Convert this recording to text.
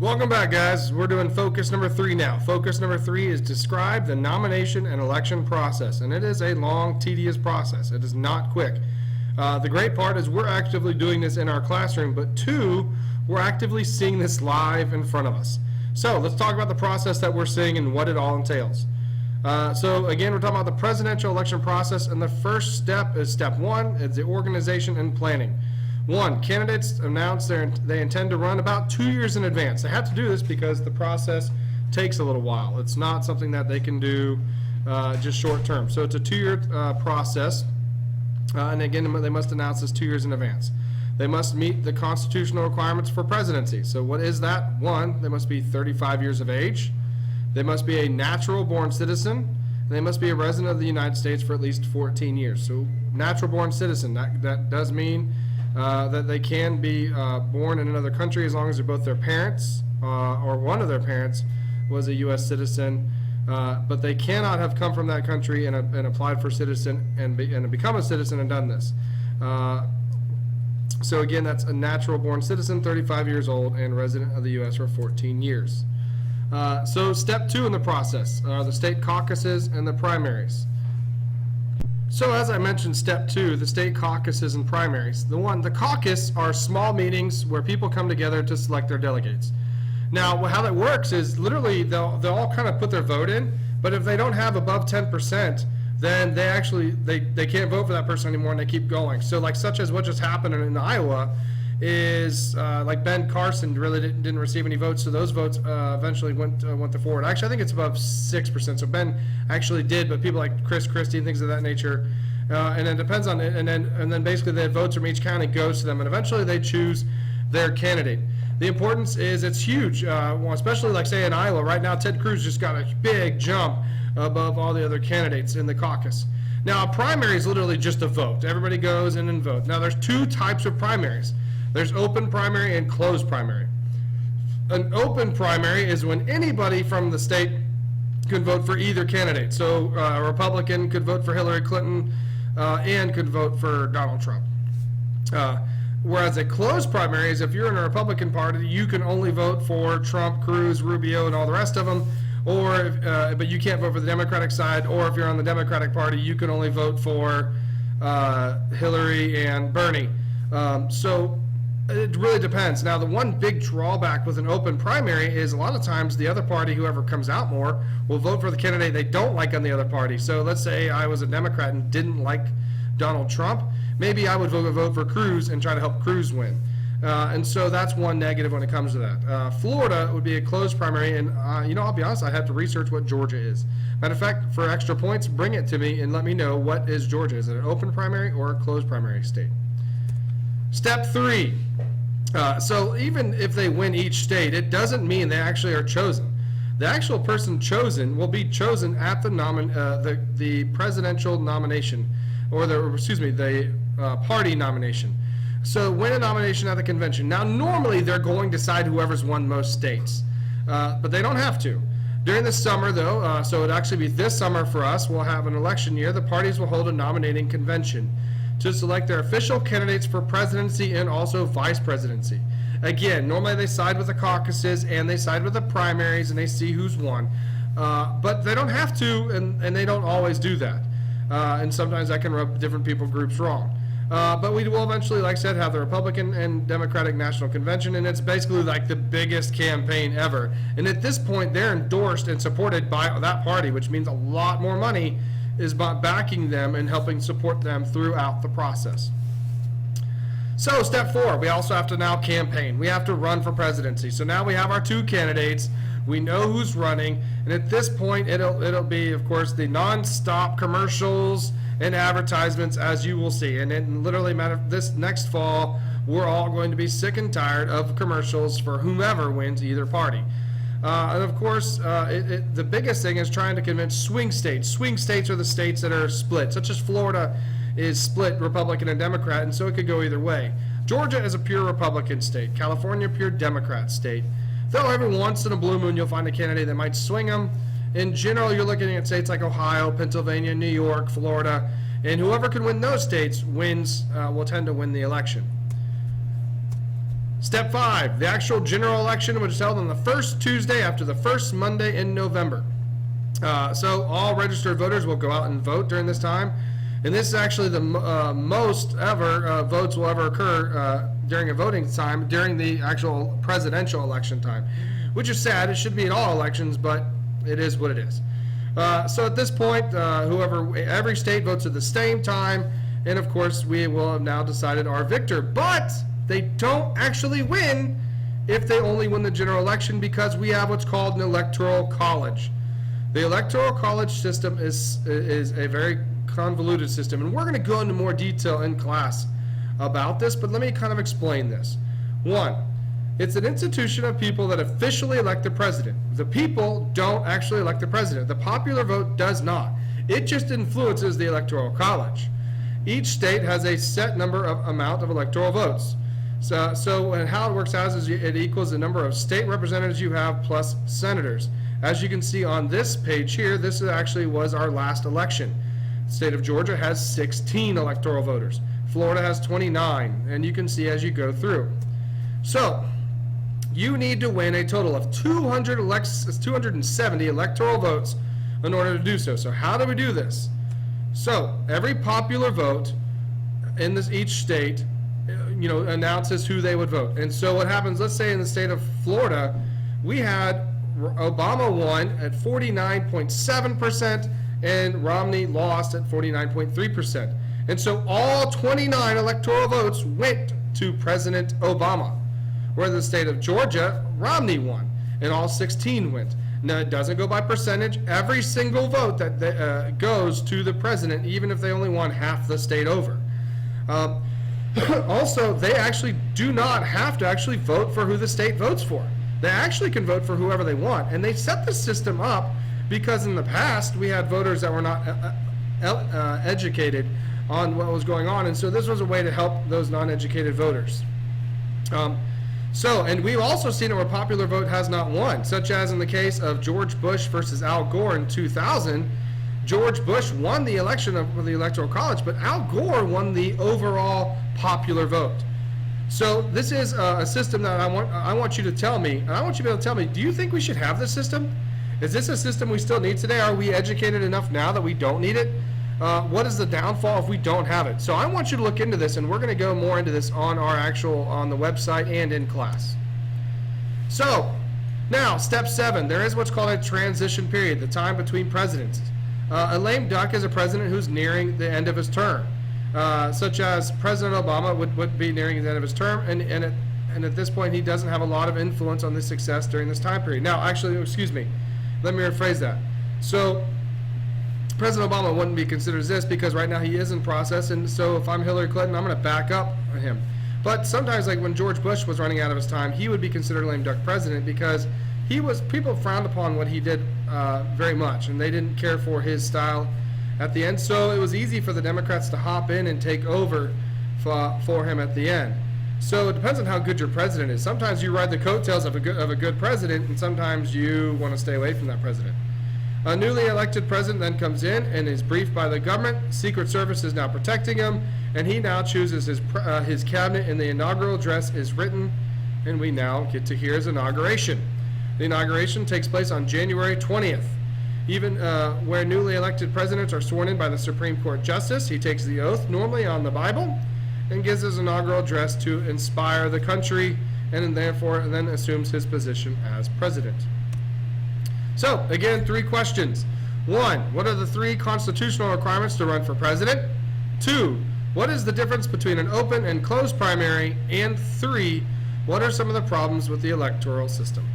Welcome back, guys. We're doing focus number 3 now. Focus number 3 is describe the nomination and election process, and it is a long, tedious process. It is not quick. The great part is we're actively doing this in our classroom, but 2, we're actively seeing this live in front of us. So let's talk about the process that we're seeing and what it all entails. So again, we're talking about the presidential election process, and the first step is step 1. It's the organization and planning. 1, candidates announce they intend to run about 2 years in advance. They have to do this because the process takes a little while. It's not something that they can do just short term. So it's a 2-year process, and again, they must announce this 2 years in advance. They must meet the constitutional requirements for presidency. So what is that? 1, they must be 35 years of age. They must be a natural-born citizen. And they must be a resident of the United States for at least 14 years. So natural-born citizen, that does mean that they can be born in another country as long as they're both their parents or one of their parents was a U.S. citizen, but they cannot have come from that country and applied for citizen and become a citizen and done this. So again, that's a natural-born citizen, 35 years old, and resident of the U.S. for 14 years. So step 2 in the process are the state caucuses and the primaries. So as I mentioned, step 2, the state caucuses and primaries. The caucus are small meetings where people come together to select their delegates. Now, how that works is literally they'll all kind of put their vote in, but if they don't have above 10%, then they can't vote for that person anymore and they keep going. So like such as what just happened in Iowa is like Ben Carson really didn't receive any votes, so those votes eventually went to forward. Actually, I think it's above 6%. So Ben actually did, but people like Chris Christie and things of that nature, and it depends on it. And then basically the votes from each county goes to them, and eventually they choose their candidate. The importance is it's huge, especially like say in Iowa right now. Ted Cruz just got a big jump above all the other candidates in the caucus. Now, a primary is literally just a vote. Everybody goes in and vote. Now, there's 2 types of primaries. There's open primary and closed primary. An open primary is when anybody from the state can vote for either candidate. So a Republican could vote for Hillary Clinton and could vote for Donald Trump. Whereas a closed primary is if you're in a Republican Party, you can only vote for Trump, Cruz, Rubio, and all the rest of them, but you can't vote for the Democratic side, or if you're on the Democratic Party, you can only vote for Hillary and Bernie. So it really depends. Now, the one big drawback with an open primary is a lot of times the other party, whoever comes out more, will vote for the candidate they don't like on the other party. So let's say I was a Democrat and didn't like Donald Trump. Maybe I would vote for Cruz and try to help Cruz win. And so that's one negative when it comes to that. Florida would be a closed primary, and I'll be honest, I have to research what Georgia is. Matter of fact, for extra points, bring it to me and let me know what is Georgia. Is it an open primary or a closed primary state? Step 3. So even if they win each state, it doesn't mean they actually are chosen. The actual person chosen will be chosen at the presidential nomination, or the party nomination. So win a nomination at the convention. Now, normally they're going to decide whoever's won most states, but they don't have to. During the summer, though, so it'd actually be this summer for us, we'll have an election year. The parties will hold a nominating convention to select their official candidates for presidency and also vice presidency. Again, normally they side with the caucuses and they side with the primaries and they see who's won, but they don't have to, and they don't always do that. And sometimes that can rub different groups wrong. But we will eventually, like I said, have the Republican and Democratic National Convention, and it's basically like the biggest campaign ever. And at this point, they're endorsed and supported by that party, which means a lot more money is backing them and helping support them throughout the process. So step 4, we also have to now campaign. We have to run for presidency. So now we have our 2 candidates. We know who's running, and at this point, it'll be, of course, the non-stop commercials and advertisements, as you will see. And it literally this next fall, we're all going to be sick and tired of commercials for whomever wins either party. And of course, the biggest thing is trying to convince swing states. Swing states are the states that are split, such as Florida is split Republican and Democrat, and so it could go either way. Georgia is a pure Republican state. California, pure Democrat state. Though every once in a blue moon, you'll find a candidate that might swing them. In general, you're looking at states like Ohio, Pennsylvania, New York, Florida, and whoever can win those states will tend to win the election. Step 5, the actual general election, which is held on the first Tuesday after the first Monday in November. So all registered voters will go out and vote during this time. And this is actually the most ever votes will ever occur during a voting time during the actual presidential election time, which is sad. It should be in all elections, but it is what it is. So at this point, every state votes at the same time, and of course we will have now decided our victor. But they don't actually win if they only win the general election, because we have what's called an electoral college. The electoral college system is a very convoluted system, and we're going to go into more detail in class about this, but let me kind of explain this. 1, it's an institution of people that officially elect the president. The people don't actually elect the president. The popular vote does not. It just influences the electoral college. Each state has a set amount of electoral votes. So and how it works out is it equals the number of state representatives you have plus senators. As you can see on this page here, this actually was our last election. The state of Georgia has 16 electoral voters. Florida has 29, and you can see as you go through. So you need to win a total of 270 electoral votes in order to do so. So how do we do this? So every popular vote in each state, announces who they would vote. And so what happens, let's say in the state of Florida, we had Obama won at 49.7%, and Romney lost at 49.3%. And so all 29 electoral votes went to President Obama. Where in the state of Georgia, Romney won, and all 16 went. Now, it doesn't go by percentage. Every single vote that goes to the president, even if they only won half the state over. Also, they actually do not have to actually vote for who the state votes for. They actually can vote for whoever they want. And they set the system up because in the past, we had voters that were not educated on what was going on. And so this was a way to help those non-educated voters. And we've also seen it where popular vote has not won, such as in the case of George Bush versus Al Gore in 2000. George Bush won the election of the Electoral College, but Al Gore won the overall popular vote. So this is a system that I want you to tell me, and I want you to be able to tell me, do you think we should have this system? Is this a system we still need today? Are we educated enough now that we don't need it? What is the downfall if we don't have it? So I want you to look into this, and we're going to go more into this on the website and in class. So now, step 7, there is what's called a transition period, the time between presidents. A lame duck is a president who's nearing the end of his term, such as President Obama would be nearing the end of his term, and at this point he doesn't have a lot of influence on the success during this time period. Now, actually, excuse me, let me rephrase that. So President Obama wouldn't be considered as this because right now he is in process, and so if I'm Hillary Clinton, I'm going to back up him. But sometimes, like when George Bush was running out of his time, he would be considered a lame duck president because people frowned upon what he did very much, and they didn't care for his style at the end. So it was easy for the Democrats to hop in and take over for him at the end. So it depends on how good your president is. Sometimes you ride the coattails of a good president, and sometimes you want to stay away from that president. A newly elected president then comes in and is briefed by the government. Secret Service is now protecting him, and he now chooses his cabinet, and the inaugural address is written, and we now get to hear his inauguration. The inauguration takes place on January 20th. Even where newly elected presidents are sworn in by the Supreme Court Justice, he takes the oath, normally on the Bible, and gives his inaugural address to inspire the country, and therefore then assumes his position as president. So, again, 3 questions. 1, what are the 3 constitutional requirements to run for president? 2, what is the difference between an open and closed primary? And 3, what are some of the problems with the electoral system?